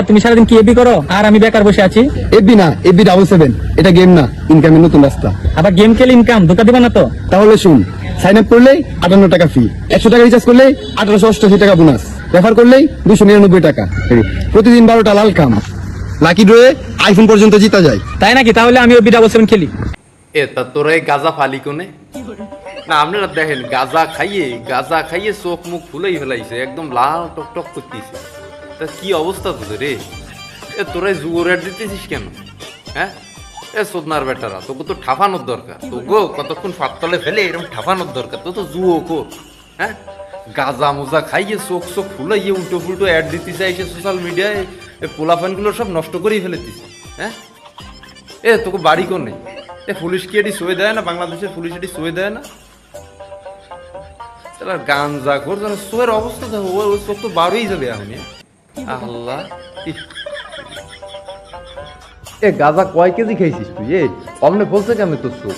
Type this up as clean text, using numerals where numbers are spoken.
তুমি সারাদিন কি এবি করো আর আমি বেকার বসে আছি? এবি না, এবি 777, এটা গেম না, ইনকামের নতুন রাস্তা। আবার গেম খেলে ইনকাম, ধোকা দিবা না তো? তাহলে শুন, সাইন আপ করলেই 58 টাকা ফি, 100 টাকা রিচার্জ করলেই 1888 টাকা বোনাস, রেফার করলেই 299 টাকা, প্রতিদিন 12টা লাল কাম, লাকি ড্রয়ে আইফোন পর্যন্ত জিতা যায়। তাই নাকি? তাহলে আমি এবি 777 খেলি। তা তোরা এই গাঁজা ফালি কোনে? না আপনারা দেখেন গাঁজা খাইয়ে চোখ মুখ ফুলেই ফেলাইছে, একদম লাল টক করতেছে। তা কি অবস্থা তোদের রে? তোরা জুয়োর অ্যাড দিতেছিস কেন? হ্যাঁ সোদনার বেটারা, তোকে তো ঠাফানোর দরকার। তোকে কতক্ষণ ফাটতলে ফেলে এরকম ঠাফানোর দরকার। তো জুয়ো কর। হ্যাঁ গাঁজা মোজা খাইয়ে চোখ ফুলাইয়ে উল্টো ফুলটো অ্যাড দিতে চাইছে সোশ্যাল মিডিয়ায়, পোলাপানগুলো সব নষ্ট করেই ফেলেছিস। হ্যাঁ তোকে বাড়ি কোন নেই? পুলিশ কি এটি সয়ে দেয় না? বাংলাদেশের পুলিশ এটি সয়ে দেয় না? তাহলে গাঞ্জা খোর যেন সোয়ের অবস্থা দেখো, ওই চোখ তো বারোই যাবে এখন। আল্লাহ, গাঁজা কয় কেজি খাইছিস তুই? অমনে বলছে কেমন তোর চোখ?